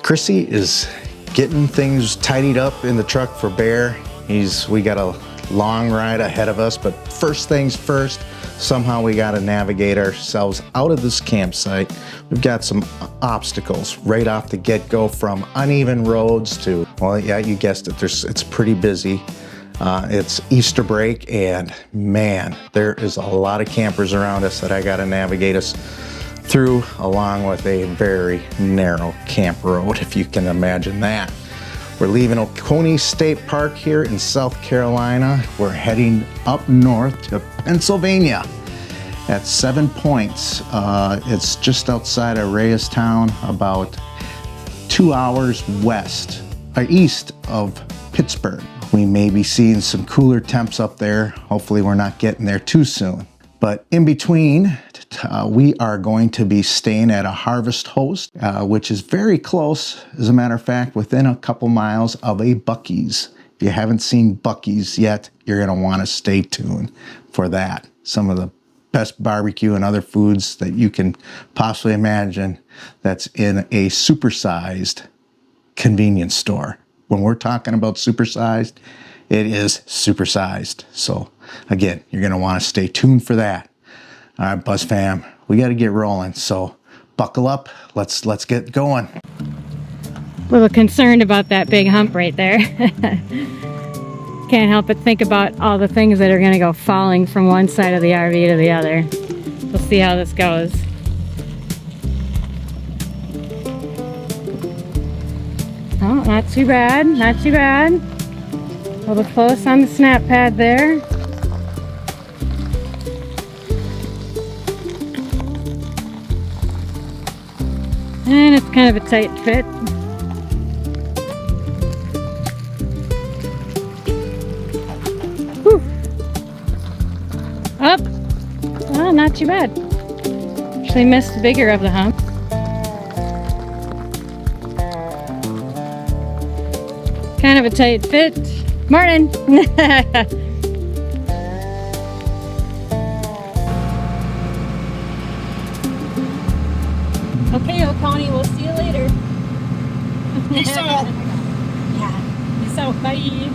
Chrissy is getting things tidied up in the truck for Bear. We got a long ride ahead of us, but first things first, somehow we got to navigate ourselves out of this campsite. We've got some obstacles right off the get-go, from uneven roads to, well, yeah, you guessed it, it's pretty busy. It's Easter break, and man, there is a lot of campers around us that I got to navigate us through, along with a very narrow camp road, if you can imagine that. We're leaving Oconee State Park here in South Carolina. We're heading up north to Pennsylvania at 7 Points. It's just outside of Rayestown, about 2 hours east of Pittsburgh. We may be seeing some cooler temps up there. Hopefully we're not getting there too soon. But in between, we are going to be staying at a Harvest Host, which is very close, as a matter of fact, within a couple miles of a BUC-EE'S. If you haven't seen BUC-EE'S yet, you're gonna wanna stay tuned for that. Some of the best barbecue and other foods that you can possibly imagine, that's in a supersized convenience store. When we're talking about supersized, it is supersized. So again, you're gonna wanna stay tuned for that. All right, Buzz fam, we gotta get rolling. So buckle up, let's get going. A little concerned about that big hump right there. Can't help but think about all the things that are gonna go falling from one side of the RV to the other. We'll see how this goes. Oh, not too bad, not too bad. A little close on the snap pad there. And it's kind of a tight fit. Whew. Up. Oh, not too bad. Actually missed the bigger of the hump. Kind of a tight fit. Morning. Okay, Oconee, we'll see you later. Peace out. Yeah. Peace out. Bye.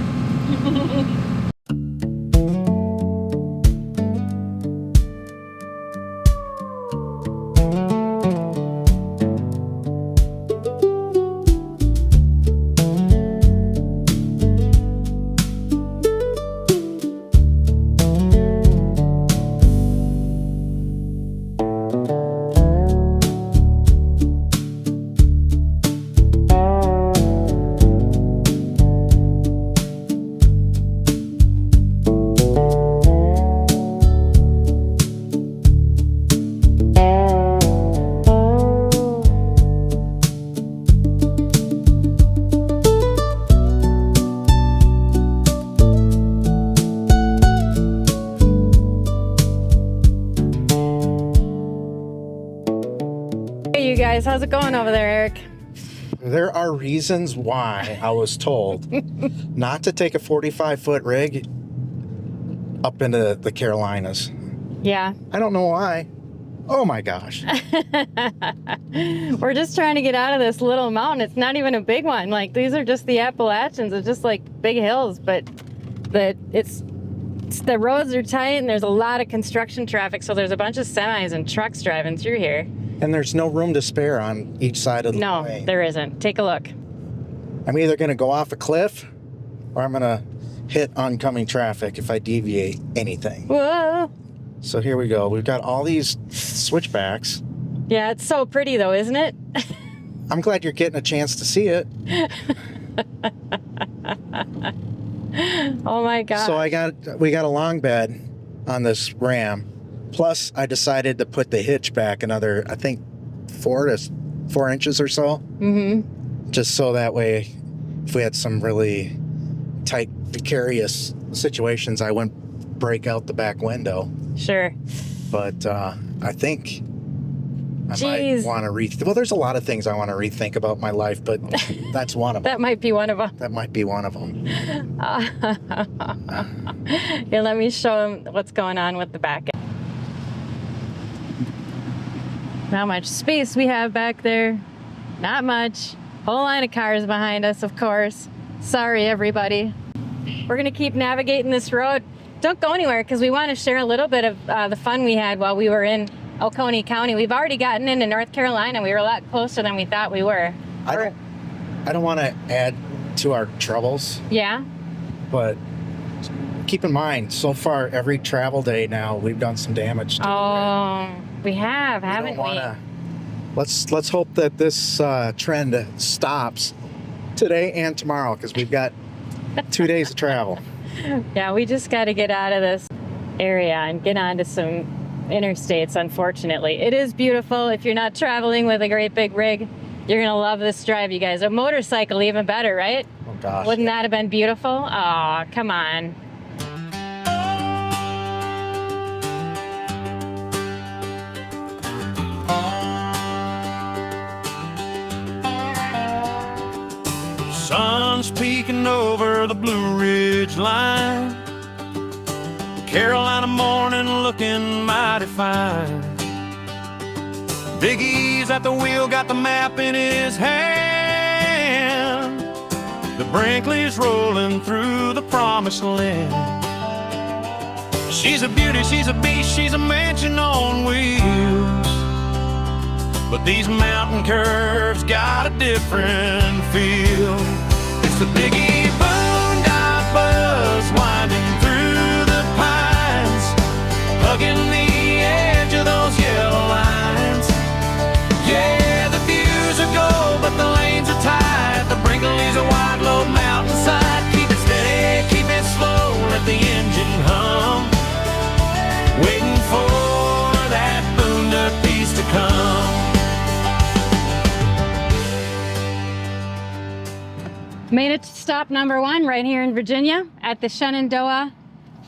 Hey you guys, how's it going over there, Eric? There are reasons why I was told not to take a 45-foot rig up into the Carolinas. Yeah. I don't know why. Oh my gosh. We're just trying to get out of this little mountain. It's not even a big one. Like, these are just the Appalachians. It's just like big hills, but the roads are tight and there's a lot of construction traffic. So there's a bunch of semis and trucks driving through here. And there's no room to spare on each side of the No, way. there isn't. Take a look. I'm either going to go off a cliff or I'm going to hit oncoming traffic if I deviate anything. Whoa. So here we go. We've got all these switchbacks. Yeah, it's so pretty though, isn't it? I'm glad you're getting a chance to see it. Oh my God. So we got a long bed on this Ram. Plus, I decided to put the hitch back another, I think, 4 inches or so. Mm-hmm. Just so that way, if we had some really tight, precarious situations, I wouldn't break out the back window. Sure. But I think I Jeez. might want to well, there's a lot of things I want to rethink about my life, but that's one of them. That might be one of them. That might be one of them. Here, let me show them what's going on with the back end. How much space we have back there. Not much. Whole line of cars behind us, of course. Sorry, everybody. We're gonna keep navigating this road. Don't go anywhere because we want to share a little bit of the fun we had while we were in Oconee County. We've already gotten into North Carolina. We were a lot closer than we thought we were. I don't want to add to our troubles, Yeah? but keep in mind, so far every travel day now we've done some damage. Oh, we have, haven't we? Let's hope that this trend stops today and tomorrow because we've got 2 days of travel. Yeah, we just got to get out of this area and get onto some interstates, unfortunately. It is beautiful. If you're not traveling with a great big rig, you're going to love this drive, you guys. A motorcycle, even better, right? Oh, gosh. Wouldn't that have been beautiful? Oh, come on. Sun's peeking over the Blue Ridge line. Carolina morning looking mighty fine. Big E's at the wheel, got the map in his hand. The Brinkley's rolling through the promised land. She's a beauty, she's a beast, she's a mansion on wheels. But these mountain curves got a different feel. It's the Big E boondock buzz winding through the pines, hugging the edge of those yellow lines. Yeah, the views are gold, but the lanes are tight. The Brinkley's a wide low mountainside. Keep it steady, keep it slow, let the engine hum, waiting for that boondock piece to come. Made it to stop number 1 right here in Virginia at the Shenandoah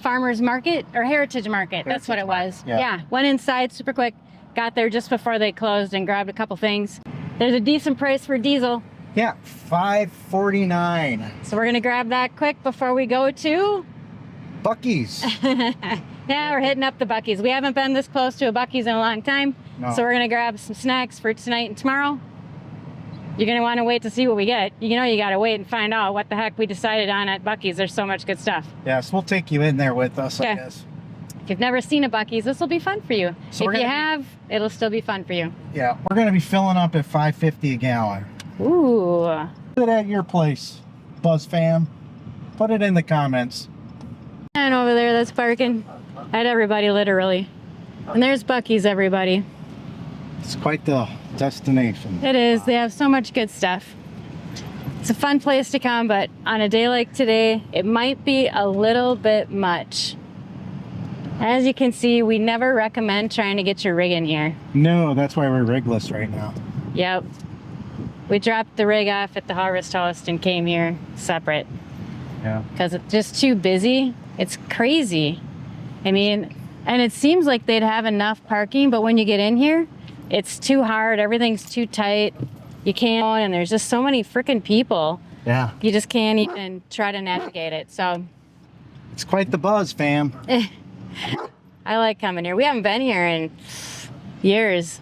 Farmers Market or Heritage Market. That's what it was. Yeah. Went inside super quick. Got there just before they closed and grabbed a couple things. There's a decent price for diesel. Yeah, $5.49. So we're gonna grab that quick before we go to Buc-ee's. Yeah, we're hitting up the Buc-ee's. We haven't been this close to a Buc-ee's in a long time. No. So we're gonna grab some snacks for tonight and tomorrow. You're gonna wanna wait to see what we get. You know you gotta wait and find out what the heck we decided on at Buc-ee's. There's so much good stuff. Yes, we'll take you in there with us, Okay. I guess. If you've never seen a Buc-ee's, this will be fun for you. So if you have, it'll still be fun for you. Yeah, we're gonna be filling up at $5.50 a gallon. Ooh. Put it at your place, Buzz fam. Put it in the comments. And over there that's barking at everybody, literally. And there's Buc-ee's, everybody. It's quite the destination. It is. They have so much good stuff. It's a fun place to come, but on a day like today, it might be a little bit much. As you can see, we never recommend trying to get your rig in here. No, that's why we're rigless right now. Yep. We dropped the rig off at the Harvest Host and came here separate Yeah. because it's just too busy. It's crazy. I mean, and it seems like they'd have enough parking, but when you get in here, it's too hard. Everything's too tight. You can't, and there's just so many freaking people. Yeah. You just can't even try to navigate it. So It's quite the buzz, fam. I like coming here. We haven't been here in years.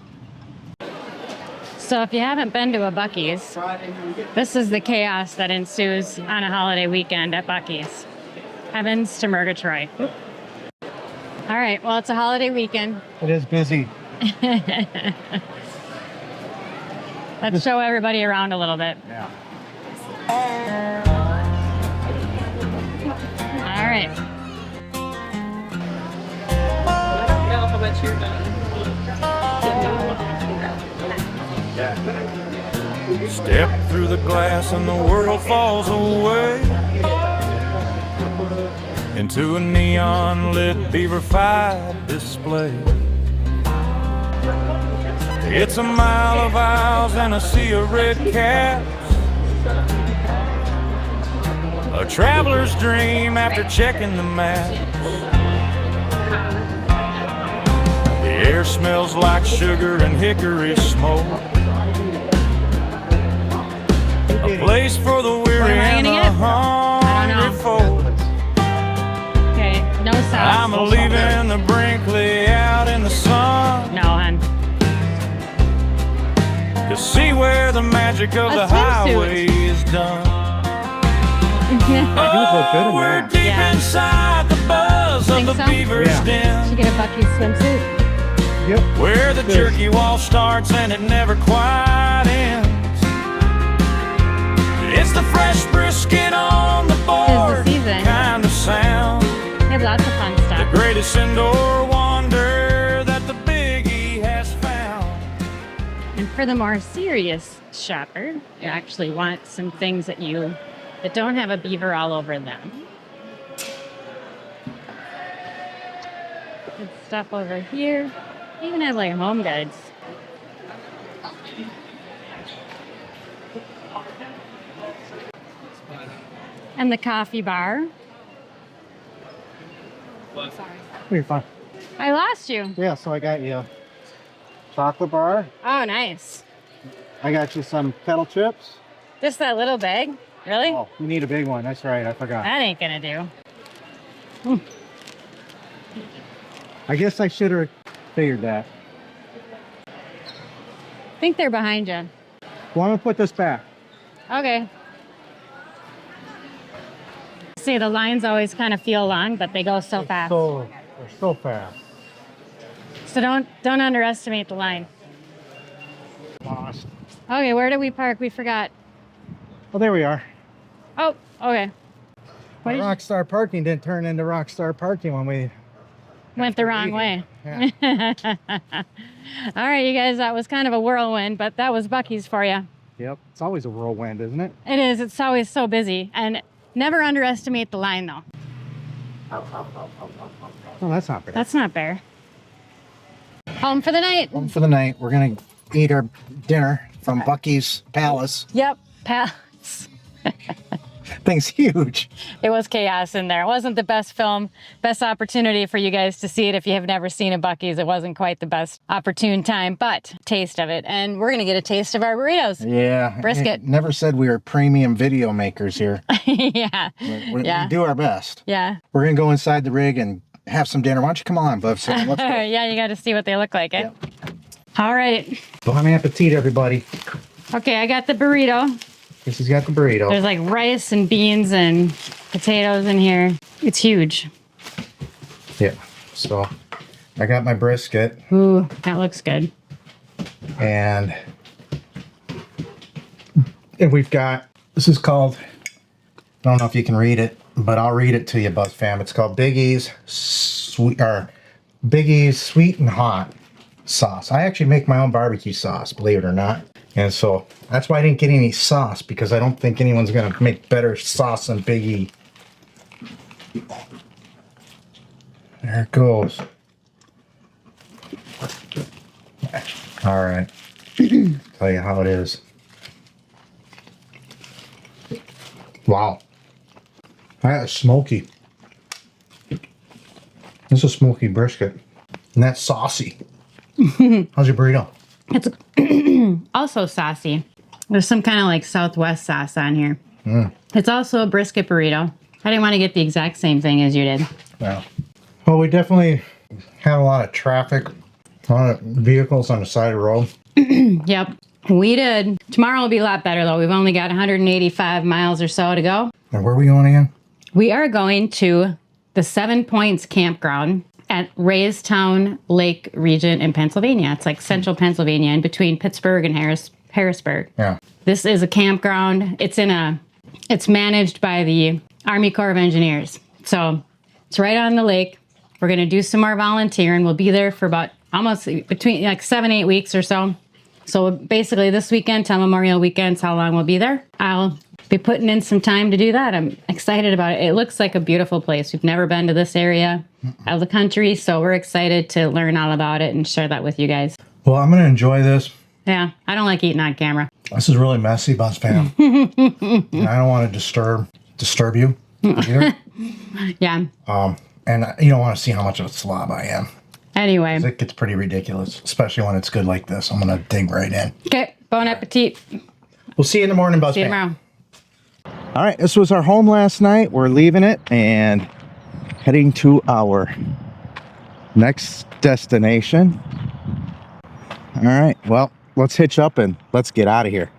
So if you haven't been to a Buc-ee's, this is the chaos that ensues on a holiday weekend at Buc-ee's. Heavens to Murgatroyd. All right, well, it's a holiday weekend. It is busy. Let's show everybody around a little bit. Yeah. All right. How much you're done? Step through the glass and the world falls away into a neon lit Beaver 5 display. It's a mile of aisles and a sea of red caps, a traveler's dream after checking the map. The air smells like sugar and hickory smoke, a place for the weary What am I and gonna the get? hungry folk. Okay, no sauce. I'm leaving the Brinkley out in the sun. No, hon. magic of A the swimsuit. highway is done. look good in Oh, we're that. deep Yeah. inside the buzz of Think the so? beaver's Yeah. den, Should get a Bucky's swimsuit. Yep. where the Good. jerky wall starts and it never quite ends. It's the fresh brisket on the board season. kind of sound. They have lots of fun The stuff. greatest indoor wonder that the Big E has found. And for the more serious shopper, you actually want some things that don't have a beaver all over them. Good stuff over here. You even have like home goods. And the coffee bar. You're fine. I lost you. Yeah, so I got you a chocolate bar. Oh, nice. I got you some kettle chips. Just that little bag? Really? Oh, you need a big one. That's right. I forgot. That ain't gonna do. I guess I should have figured that. I think they're behind you. Well, I'm gonna put this back. Okay. See, the lines always kind of feel long, but they go so fast. They're so fast. So don't underestimate the line. Lost. Okay, where did we park? We forgot. Well, there we are. Oh, okay. What did you- Rockstar parking didn't turn into Rockstar parking when we Went the wrong way. Yeah. All right, you guys, that was kind of a whirlwind, but that was Buc-ee's for you. Yep. It's always a whirlwind, isn't it? It is. It's always so busy. And never underestimate the line, though. Oh, that's not bad. That's not fair. Home for the night. Home for the night. We're gonna eat our dinner from Buc-ee's Palace. Yep. Pass. Thing's huge. It was chaos in there. It wasn't the best film, best opportunity for you guys to see it. If you have never seen a Buc-ee's, it wasn't quite the best opportune time, but taste of it. And we're going to get a taste of our burritos. Yeah. Brisket. It never said we were premium video makers here. Yeah. We Yeah. do our best. Yeah. We're gonna go inside the rig and have some dinner. Why don't you come on, Bubs? Let's go. Yeah, you got to see what they look like, eh? All right. Bon appetit, everybody. Okay, I got the burrito. Chrissy's got the burrito. There's like rice and beans and potatoes in here. It's huge. Yeah. So I got my brisket Ooh, that looks good. and we've got, this is called, I don't know if you can read it, but I'll read it to you, Buzz fam. It's called BUC-EE'S sweet and hot sauce. I actually make my own barbecue sauce, believe it or not. And so that's why I didn't get any sauce, because I don't think anyone's gonna make better sauce than BUC-EE. There it goes. All right. Tell you how it is. Wow. That is smoky. This is a smoky brisket. And that's saucy. How's your burrito? It's also saucy. There's some kind of like Southwest sauce on here. It's also a brisket burrito. I didn't want to get the exact same thing as you did. Yeah. Well, we definitely have a lot of traffic, a lot of vehicles on the side of the road. Yep, we did. Tomorrow will be a lot better though. We've only got 185 miles or so to go. And where are we going again? We are going to the 7 Points Campground at Raystown Lake region in Pennsylvania. It's like central Pennsylvania in between Pittsburgh and Harrisburg. Yeah. This is a campground. It's managed by the Army Corps of Engineers. So it's right on the lake. We're going to do some more volunteering. We'll be there for about almost between like 7-8 weeks or so. So basically this weekend till Memorial Weekend's how long we'll be there. I'll be putting in some time to do that. I'm excited about it. It looks like a beautiful place. We've never been to this area of the country, so we're excited to learn all about it and share that with you guys. Well, I'm going to enjoy this. Yeah, I don't like eating on camera. This is really messy, Buzz fam. And I don't want to disturb you either. Yeah. And you don't want to see how much of a slob I am. Anyway. It gets pretty ridiculous, especially when it's good like this. I'm going to dig right in. Okay, bon appetit. We'll see you in the morning, Buzz See you fam. tomorrow. All right, this was our home last night. We're leaving it and heading to our next destination. All right, well, let's hitch up and let's get out of here.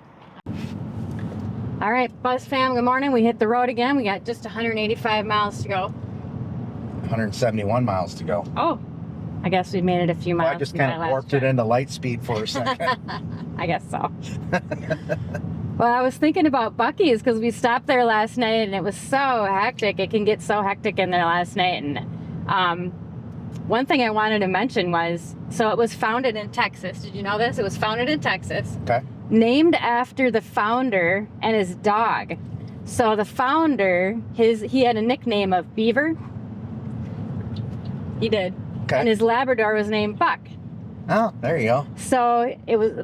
right, Buzz fam, good morning. We hit the road again. We got just 185 miles to go. 171 miles to go. Oh, I guess we made it a few miles. Well, I just kind of warped it into light speed for a second. I guess so. Well, I was thinking about BUC-EE'S because we stopped there last night and it was so hectic. It can get so hectic in there last night. And one thing I wanted to mention was, so it was founded in Texas. Did you know this? It was founded in Texas. Okay. Named after the founder and his dog. So the founder, he had a nickname of Beaver. He did. Okay. And his Labrador was named Buck. Oh, there you go. So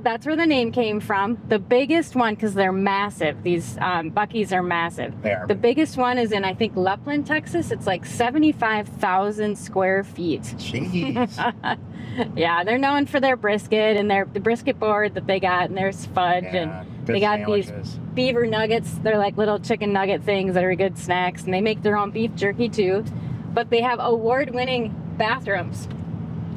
that's where the name came from. The biggest one, because they're massive. These BUC-EE'S are massive. They are. The biggest one is in, I think, Luplin, Texas. It's like 75,000 square feet. Jeez. Yeah, they're known for their brisket and the brisket board that they got, and there's fudge, Yeah, and good they got sandwiches. these beaver nuggets. They're like little chicken nugget things that are good snacks, and they make their own beef jerky too. But they have award-winning bathrooms.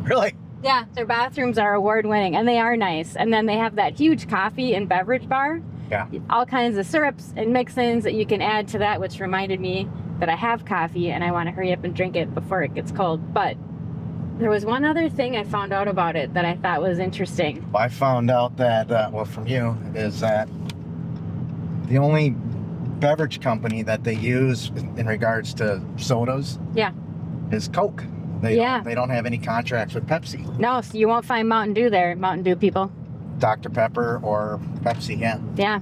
Really? Yeah, their bathrooms are award-winning, and they are nice. And then they have that huge coffee and beverage bar. Yeah. All kinds of syrups and mix-ins that you can add to that, which reminded me that I have coffee and I want to hurry up and drink it before it gets cold. But there was one other thing I found out about it that I thought was interesting. Well, I found out that, well, from you, is that the only beverage company that they use in regards to sodas Yeah. is Coke. Yeah. They don't have any contracts with Pepsi, No, so you won't find Mountain Dew there, Mountain Dew people. Dr. Pepper, or Pepsi. Yeah. Yeah.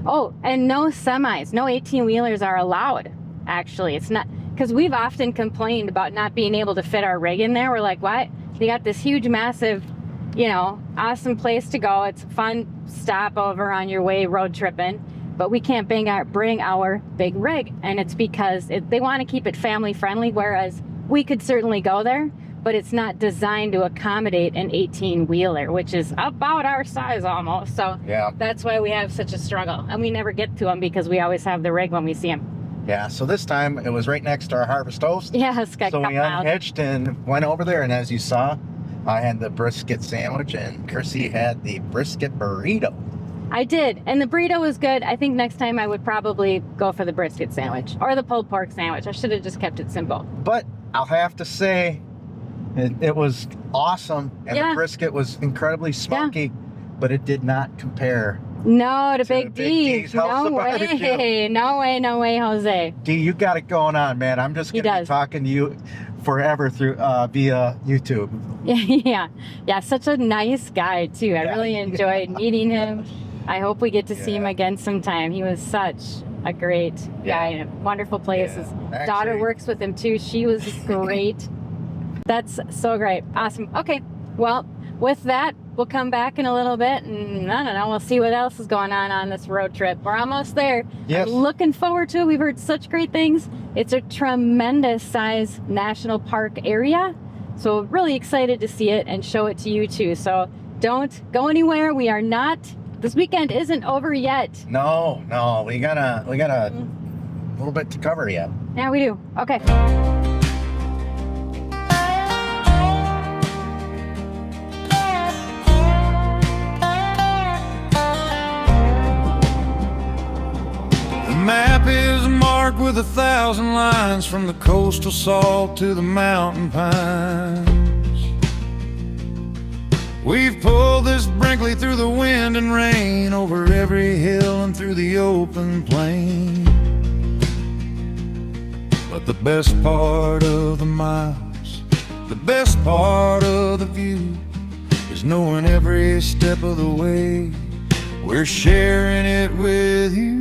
Oh, and no semis, no 18-wheelers are allowed, actually. It's not, because we've often complained about not being able to fit our rig in there. We're like, what? You got this huge, massive, awesome place to go. It's a fun stopover on your way road tripping, but we can't bring our big rig. And it's because they want to keep it family friendly, whereas we could certainly go there, but it's not designed to accommodate an 18-wheeler, which is about our size almost. So Yeah. that's why we have such a struggle. And we never get to them because we always have the rig when we see them. Yeah. So this time it was right next to our Harvest Toast. Yeah, it's got So we miles. unhitched and went over there, and as you saw, I had the brisket sandwich, and Chrissy had the brisket burrito. I did. And the burrito was good. I think next time I would probably go for the brisket sandwich or the pulled pork sandwich. I should have just kept it simple. But I'll have to say, it was awesome, and Yeah. the brisket was incredibly smoky, but it did not compare. No, to Big Big D's. D's House No of Barbecue. way. No way, no way, Jose. D, you got it going on, man. I'm just He gonna be does. talking to you forever through via YouTube. Yeah, such a nice guy too. I Yeah. really enjoyed meeting him. I hope we get to see him Yeah. again sometime. He was such a great guy and a wonderful place. Yeah. His Actually- daughter works with him too. She was great. That's so great. Awesome. Okay. Well, with that, we'll come back in a little bit and I don't know, we'll see what else is going on this road trip. We're almost there. Yes. I'm looking forward to it. We've heard such great things. It's a tremendous size national park area. So really excited to see it and show it to you too. So don't go anywhere. This weekend isn't over yet. No, we got a little bit to cover yet. Yeah, we do. Okay. The map is marked with 1,000 lines, from the coastal salt to the mountain pines. We've pulled this Brinkley through the wind and rain, over every hill and through the open plain. But the best part of the miles, the best part of the view, is knowing every step of the way we're sharing it with you.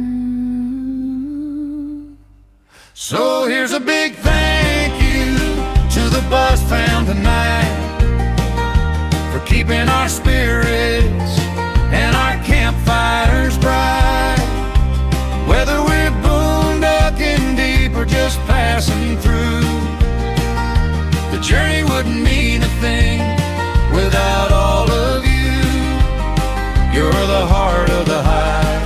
So here's a big thank you to the bus fam tonight for keeping our spirits and our campfires bright. Whether we're boondocking deep or just passing through, the journey wouldn't mean a thing without all of you. You're the heart of the high,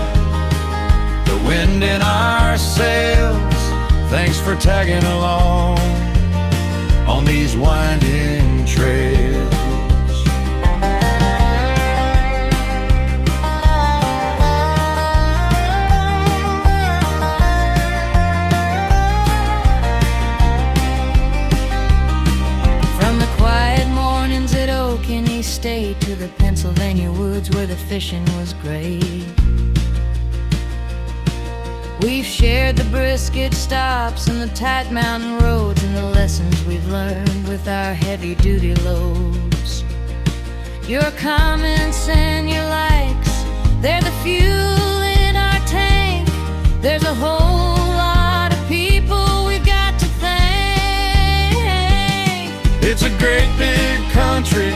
the wind in our sails. Thanks for tagging along on these winding trails. walking east state to the Pennsylvania woods where the fishing was great. We've shared the brisket stops and the tight mountain roads and the lessons we've learned with our heavy-duty loads. Your comments and your likes, they're the fuel in our tank. There's a whole lot of people we've got to thank. It's a great big country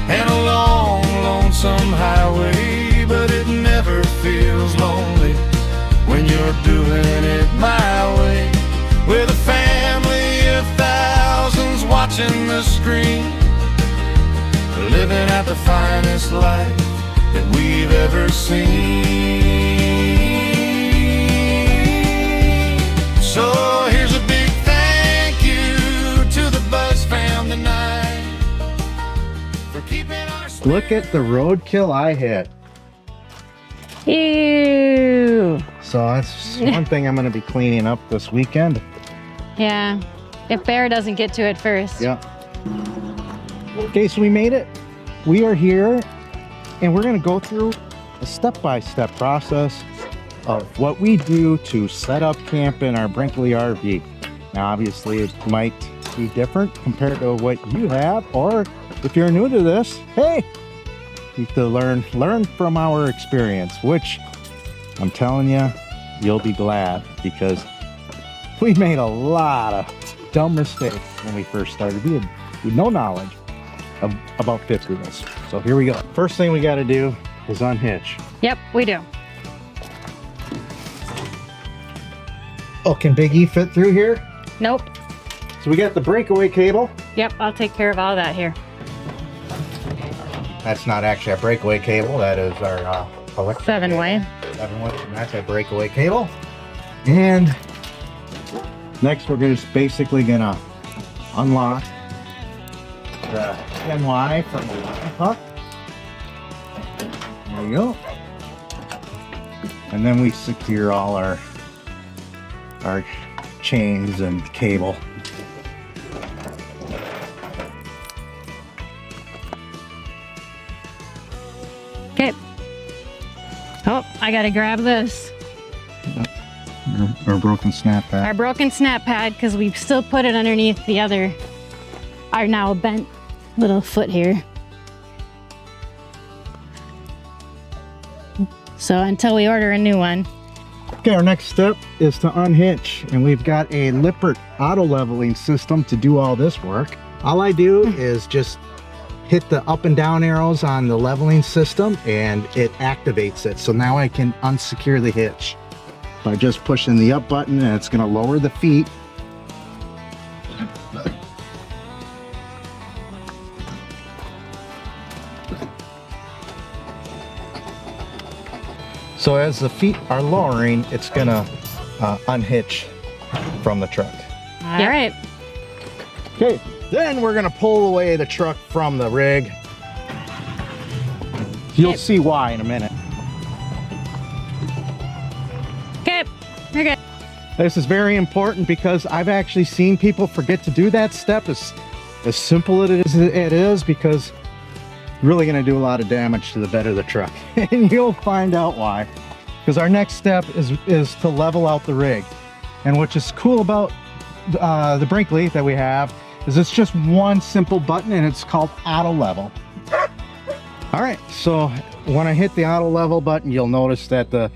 and a long, lonesome highway, but it never feels lonely when you're doing it my way. With a family of thousands watching the screen, living out the finest life that we've ever seen. So here's a big thank you to the Buzz fam tonight for keeping our... Look at the roadkill I hit. Ew. So that's one thing I'm going to be cleaning up this weekend. Yeah. If Bear doesn't get to it first. Yeah. Okay, so we made it. We are here, and we're going to go through a step-by-step process of what we do to set up camp in our Brinkley RV. Now, obviously, it might be different compared to what you have, or if you're new to this, hey, you have to learn from our experience, which I'm telling you, you'll be glad, because we made a lot of dumb mistakes when we first started. We had no knowledge about fifth wheels. So here we go. First thing we got to do is unhitch. Yep, we do. Oh, can Big E fit through here? Nope. So we got the breakaway cable. Yep, I'll take care of all that here. That's not actually a breakaway cable. That is our electric 7-way. 7-way, and that's a breakaway cable. And next we're just basically gonna unlock the NY from the hook. There you go. And then we secure all our chains and cable. Okay. Oh, I gotta grab this. Or broken snap pad. Our broken snap pad, because we still put it underneath the other, our now bent little foot here. So until we order a new one. Okay, our next step is to unhitch, and we've got a Lippert auto leveling system to do all this work. All I do is just hit the up and down arrows on the leveling system and it activates it. So now I can unsecure the hitch by just pushing the up button, and it's going to lower the feet. So as the feet are lowering, it's going to unhitch from the truck. All right. Okay, then we're going to pull away the truck from the rig. You'll see why in a minute. Okay, you're good. This is very important because I've actually seen people forget to do that step. As simple as it is, because really going to do a lot of damage to the bed of the truck. And you'll find out why. Because our next step is to level out the rig. And what is cool about the Brinkley that we have is it's just one simple button, and it's called auto level. All right, so when I hit the auto level button, you'll notice that the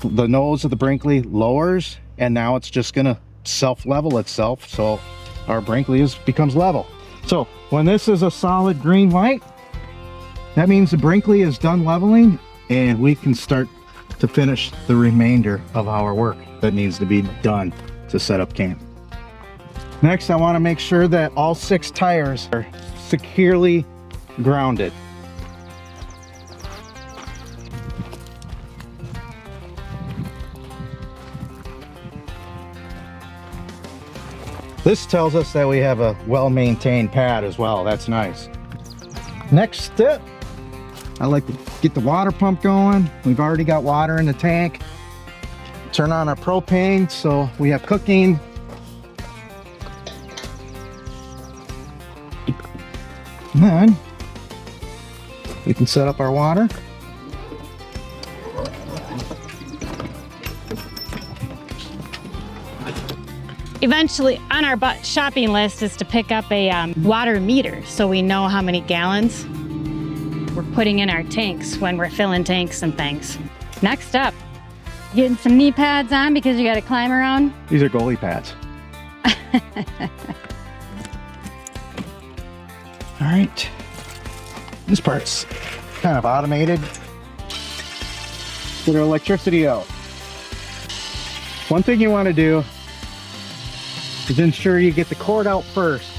nose of the Brinkley lowers, and now it's just gonna self-level itself. So our Brinkley becomes level. So when this is a solid green light, that means the Brinkley is done leveling, and we can start to finish the remainder of our work that needs to be done to set up camp. Next, I want to make sure that all 6 tires are securely grounded. This tells us that we have a well-maintained pad as well. That's nice. Next step, I like to get the water pump going. We've already got water in the tank. Turn on our propane so we have cooking. And then we can set up our water. Eventually, on our shopping list is to pick up a water meter so we know how many gallons we're putting in our tanks when we're filling tanks and things. Next up, getting some knee pads on because you got to climb around. These are goalie pads. All right. This part's kind of automated. Get our electricity out. One thing you want to do is ensure you get the cord out first,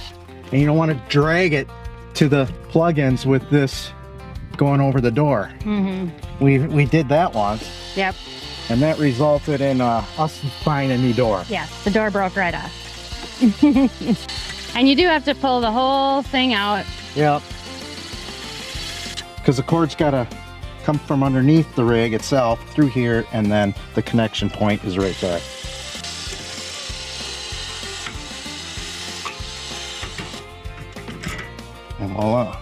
and you don't want to drag it to the plugins with this going over the door. We did that once. Yep. And that resulted in us buying a new door. Yeah, the door broke right off. And you do have to pull the whole thing out. Yep. Because the cord's got to come from underneath the rig itself through here, and then the connection point is right there. And voila.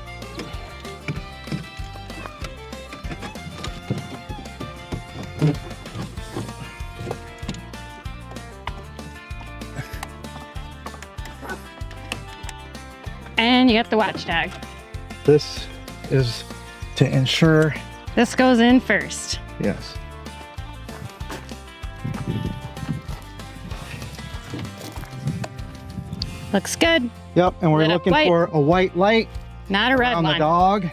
And you got the watchdog. This is to ensure. This goes in first. Yes. Looks good. Yep, and we're Lit up looking white. for a white light Not a red on the one. dog.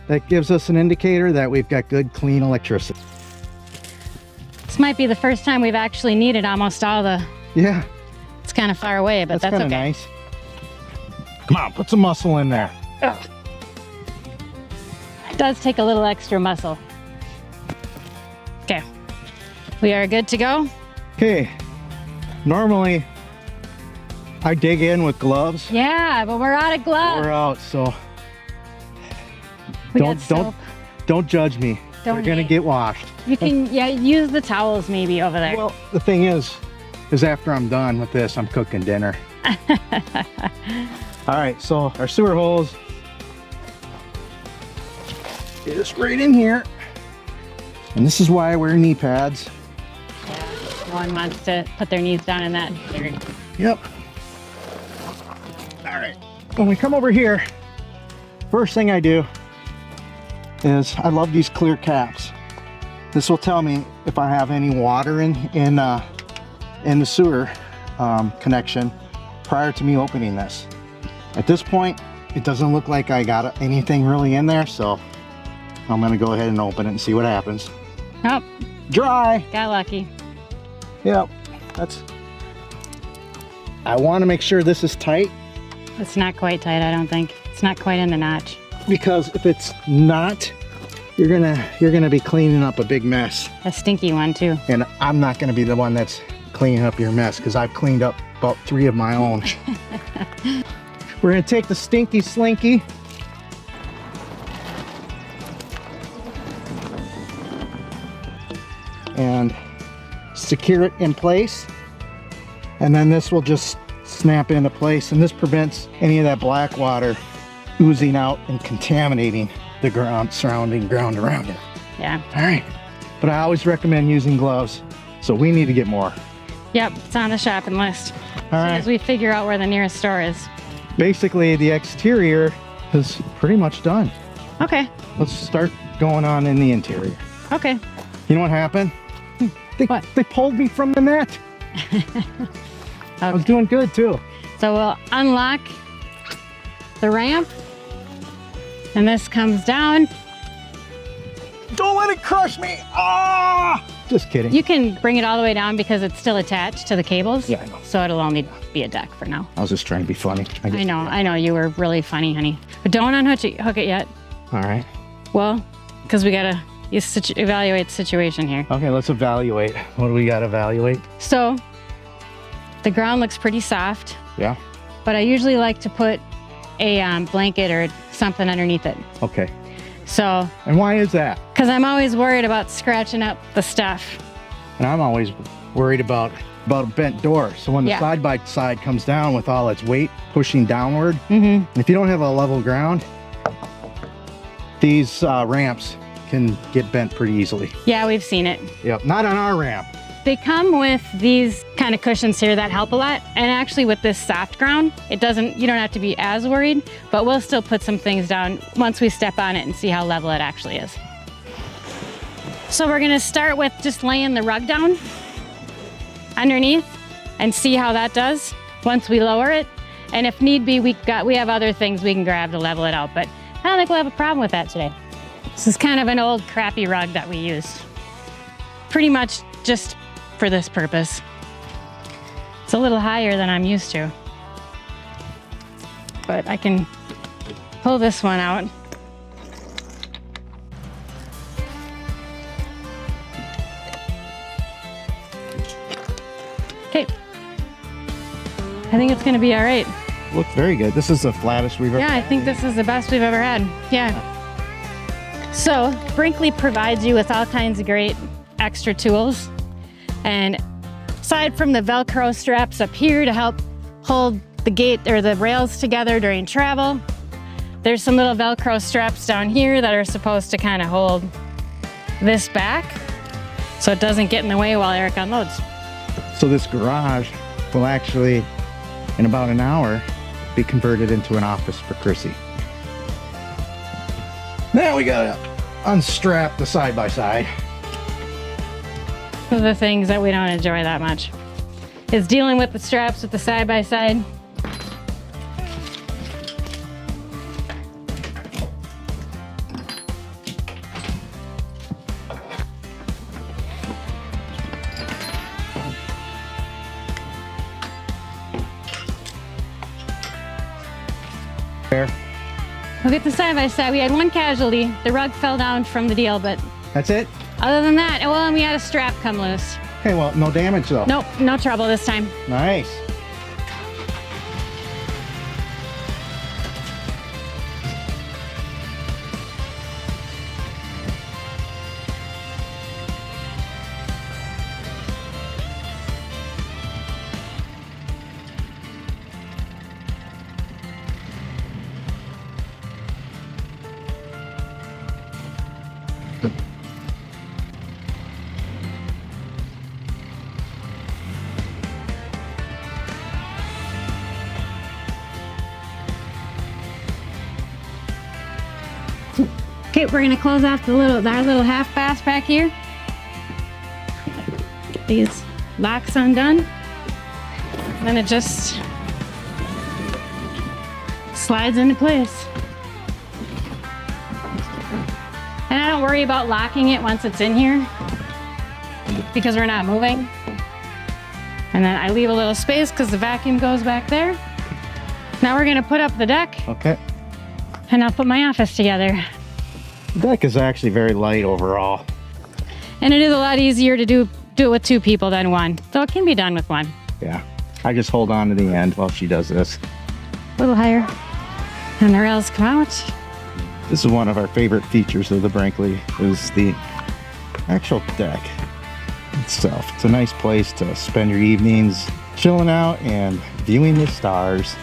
That gives us an indicator that we've got good, clean electricity. This might be the first time we've actually needed almost all the... Yeah, It's kind of far away, but that's kind of okay. nice. Come on, put some muscle in there. Ugh. It does take a little extra muscle. Okay, we are good to go. Okay, normally I dig in with gloves. Yeah, but we're out of gloves. We're out, so We don't got soap. don't judge me. Don't They're gonna hate. get washed. You can, yeah, use the towels maybe over there. Well, the thing is after I'm done with this, I'm cooking dinner. All right, so our sewer hose is right in here. And this is why I wear knee pads. No one wants to put their knees down in that dirt. Yep. All right, when we come over here, first thing I do is I love these clear caps. This will tell me if I have any water in the sewer connection prior to me opening this. At this point, it doesn't look like I got anything really in there, so I'm gonna go ahead and open it and see what happens. Oh, Dry. got lucky. Yep. I want to make sure this is tight, It's not quite tight, I don't think. It's not quite in the notch. because if it's not, you're gonna be cleaning up a big mess. A stinky one too. And I'm not gonna be the one that's cleaning up your mess, because I've cleaned up about 3 of my own. We're gonna take the stinky slinky. And secure it in place. And then this will just snap into place, and this prevents any of that black water oozing out and contaminating the surrounding ground around it. Yeah. All right, but I always recommend using gloves, so we need to get more. Yep, it's on the shopping list. All As right, we figure out where the nearest store is. basically the exterior is pretty much done. Okay, Let's start going on in the interior. okay. You know what happened? What? They pulled me from the net. I was Okay. doing good too. So we'll unlock the ramp, and this comes down. Don't let it crush me. Ah! Just kidding. You can bring it all the way down because it's still attached to the cables. Yeah, I know. So it'll only be a deck for now. I was just trying to be funny. I know, you were really funny, honey. But don't unhook it yet. All right. Well, because we gotta evaluate the situation here. Okay, let's evaluate. What do we got to evaluate? So, the ground looks pretty soft, Yeah. but I usually like to put a blanket or something underneath it. Okay. So, And why is that? because I'm always worried about scratching up the stuff. And I'm always worried about about a bent door. So when the Yeah. side by side comes down with all its weight pushing downward, Mm-hmm. if you don't have a level ground, these ramps can get bent pretty easily. Yeah, we've seen it. Yep, not on our ramp. They come with these kind of cushions here that help a lot. And actually with this soft ground, you don't have to be as worried, but we'll still put some things down once we step on it and see how level it actually is. So we're gonna start with just laying the rug down underneath and see how that does once we lower it. And if need be, we have other things we can grab to level it out, but I don't think we'll have a problem with that today. This is kind of an old crappy rug that we used. Pretty much just for this purpose. It's a little higher than I'm used to. But I can pull this one out. Okay. I think it's gonna be all right. Looks very good. This is the flattest we've ever Yeah, I think this is the best we've ever had. Yeah. So Brinkley provides you with all kinds of great extra tools. And aside from the Velcro straps up here to help hold the gate or the rails together during travel, there's some little Velcro straps down here that are supposed to kind of hold this back so it doesn't get in the way while Eric unloads. So this garage will actually, in about an hour, be converted into an office for Chrissy. Now we gotta unstrap the side-by-side. One of the things that we don't enjoy that much is dealing with the straps with the side-by-side. Fair. Look at the side-by-side. We had one casualty. The rug fell down from the deal, but That's it? other than that, well, and we had a strap come loose. Okay, well, no damage though. Nope, no trouble this time. Nice. Okay, we're gonna close off our little half bass back here. These locks undone. Then it just slides into place. And I don't worry about locking it once it's in here because we're not moving. And then I leave a little space because the vacuum goes back there. Now we're gonna put up the deck Okay. and I'll put my office together. The deck is actually very light overall. And it is a lot easier to do it with two people than one. So it can be done with one. Yeah. I just hold on to the end while she does this. A little higher. And the rails come out. This is one of our favorite features of the Brinkley, is the actual deck itself. It's a nice place to spend your evenings chilling out and viewing the stars.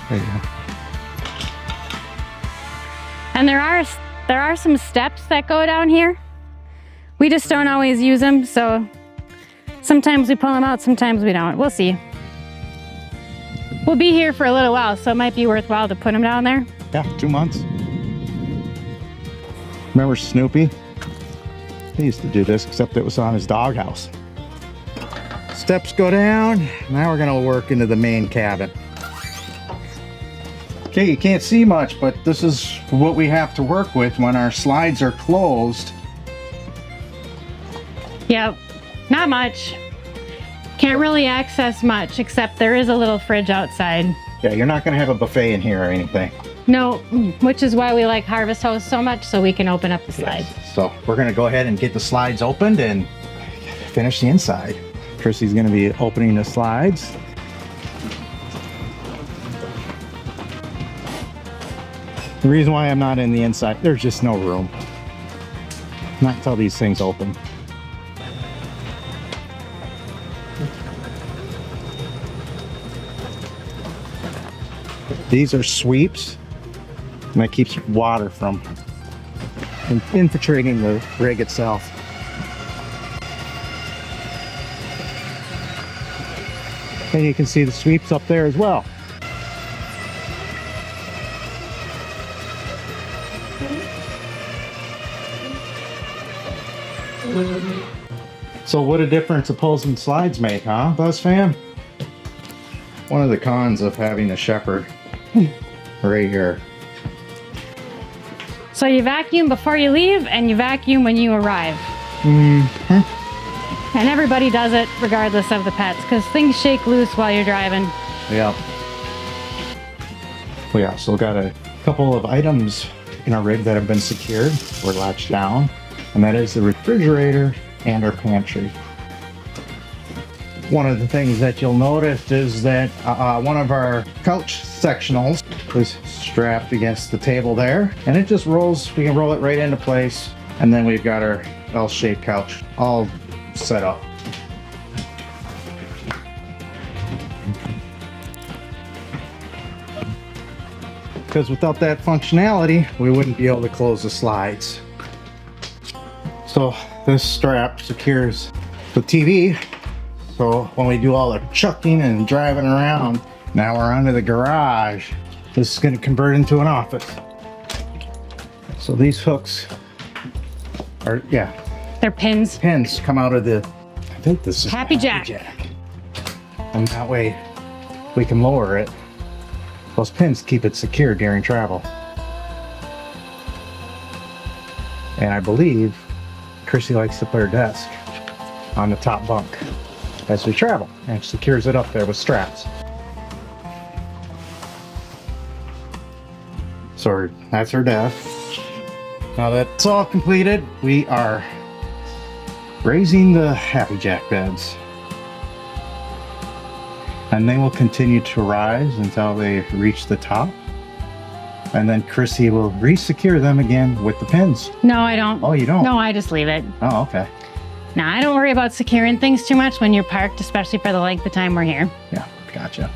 There you go. And there are some steps that go down here. We just don't always use them, so sometimes we pull them out, sometimes we don't. We'll see. We'll be here for a little while, so it might be worthwhile to put them down there. Yeah, 2 months. Remember Snoopy? He used to do this, except it was on his doghouse. Steps go down. Now we're gonna work into the main cabin. Okay, you can't see much, but this is what we have to work with when our slides are closed. Yep, not much. Can't really access much, except there is a little fridge outside. Yeah, you're not gonna have a buffet in here or anything. No, which is why we like Harvest Hose so much, so we can open up the slides. So we're gonna go ahead and get the slides opened and finish the inside. Chrissy's gonna be opening the slides. The reason why I'm not in the inside, there's just no room. Not until these things open. These are sweeps, and that keeps water from infiltrating the rig itself. And you can see the sweeps up there as well. So what a difference opposing slides make, huh, Buzz fam? One of the cons of having a shepherd right here. So you vacuum before you leave and you vacuum when you arrive. Mm-hmm. And everybody does it regardless of the pets because things shake loose while you're driving. Yeah. We also got a couple of items in our rig that have been secured or latched down, and that is the refrigerator and our pantry. One of the things that you'll notice is that one of our couch sectionals is strapped against the table there, and it just rolls. We can roll it right into place, and then we've got our L-shaped couch all set up. Because without that functionality, we wouldn't be able to close the slides. So this strap secures the TV. So when we do all the chucking and driving around, now we're under the garage. This is going to convert into an office. So these hooks are, They're pins. pins come out of the, I think this is Happy Jack. And that way we can lower it. Those pins keep it secure during travel. And I believe Chrissy likes to put her desk on the top bunk as we travel, and secures it up there with straps. So that's her desk. Now that's all completed, we are raising the Happy Jack beds. And they will continue to rise until they reach the top. And then Chrissy will re-secure them again with the pins. No, I don't. Oh, you don't? No, I just leave it. Oh, okay. No, I don't worry about securing things too much when you're parked, especially for the length of time we're here. Yeah, gotcha.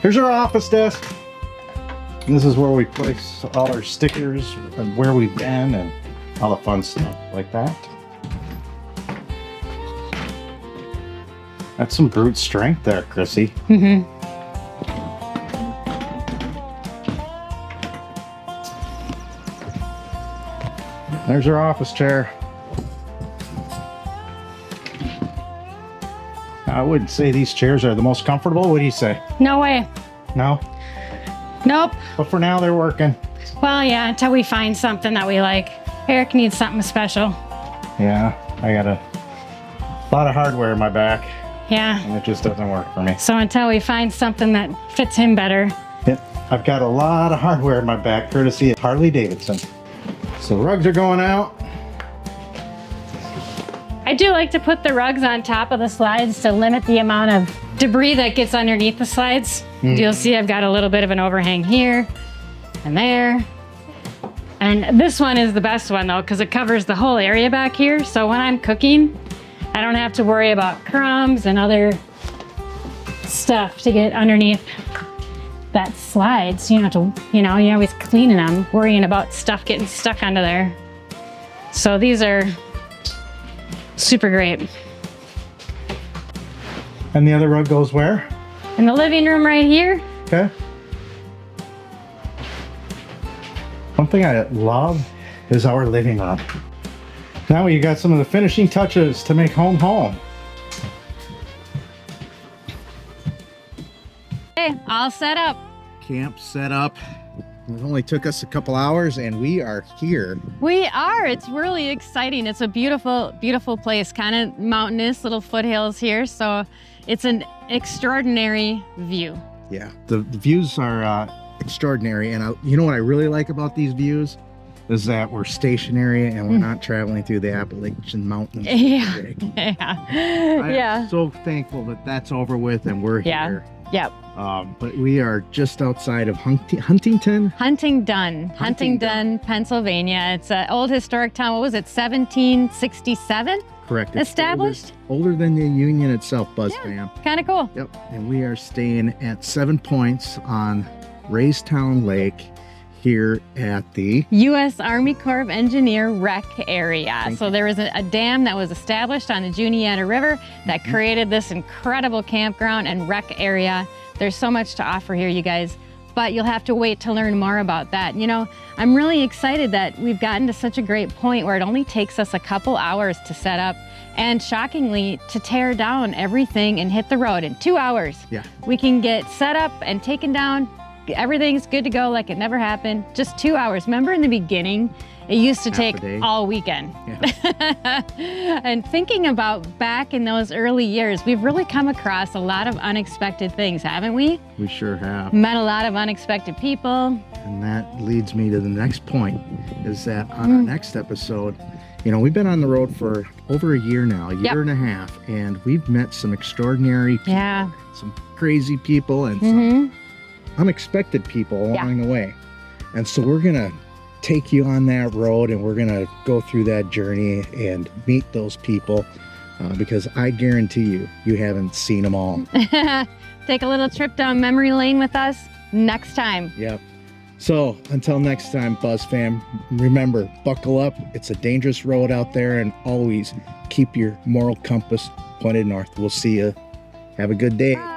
Here's our office desk. And this is where we place all our stickers and where we've been and all the fun stuff like that. That's some brute strength there, Chrissy. Mm-hmm. There's our office chair. I wouldn't say these chairs are the most comfortable. What do you say? No way. No? Nope. But for now, they're working. Well, yeah, until we find something that we like. Eric needs something special. Yeah, I got a lot of hardware in my back, Yeah. and it just doesn't work for me. So until we find something that fits him better. Yep, I've got a lot of hardware in my back, courtesy of Harley Davidson. So rugs are going out. I do like to put the rugs on top of the slides to limit the amount of debris that gets underneath the slides. You'll see I've got a little bit of an overhang here and there. And this one is the best one though, because it covers the whole area back here. So when I'm cooking, I don't have to worry about crumbs and other stuff to get underneath that slide. So you don't have to, you're always cleaning them, worrying about stuff getting stuck under there. So these are super great. And the other rug goes where? In the living room right here. Okay. One thing I love is our living room. Now you got some of the finishing touches to make home home. Okay, all set up. Camp set up. It only took us a couple hours and we are here. We are. It's really exciting. It's a beautiful, beautiful place. Kind of mountainous, little foothills here. So it's an extraordinary view. Yeah, the views are extraordinary. And you know what I really like about these views is that we're stationary and we're not traveling through the Appalachian Mountains. Yeah. I'm Yeah. so thankful that that's over with and we're Yeah. here. Yep. But we are just outside of Huntington. Huntingdon, Pennsylvania. It's an old historic town. What was it, 1767? Correct. Established? Older than the Union itself, Buzz fam. Kind of cool. Yep. And we are staying at 7 Points on Raystown Lake here at the U.S. Army Corps of Engineer rec area. Thank So you. there was a dam that was established on the Juniata River that created this incredible campground and rec area. There's so much to offer here, you guys, but you'll have to wait to learn more about that. You know, I'm really excited that we've gotten to such a great point where it only takes us a couple hours to set up and shockingly to tear down everything and hit the road in 2 hours. Yeah. We can get set up and taken down. Everything's good to go like it never happened. Just 2 hours. Remember in the beginning, it used to Half a take day. all weekend. Yeah. And thinking about back in those early years, we've really come across a lot of unexpected things, haven't we? We sure have. Met a lot of unexpected people. And that leads me to the next point, is that on our next episode, you know, we've been on the road for over a year now, a year and a half, and we've met some extraordinary people, Yeah. some crazy people, and some unexpected people along the way. And so we're going to take you on that road and we're going to go through that journey and meet those people because I guarantee you haven't seen them all. Take a little trip down memory lane with us next time. Yep. So until next time, Buzz fam, remember, buckle up. It's a dangerous road out there, and always keep your moral compass pointed north. We'll see you. Have a good day. Bye.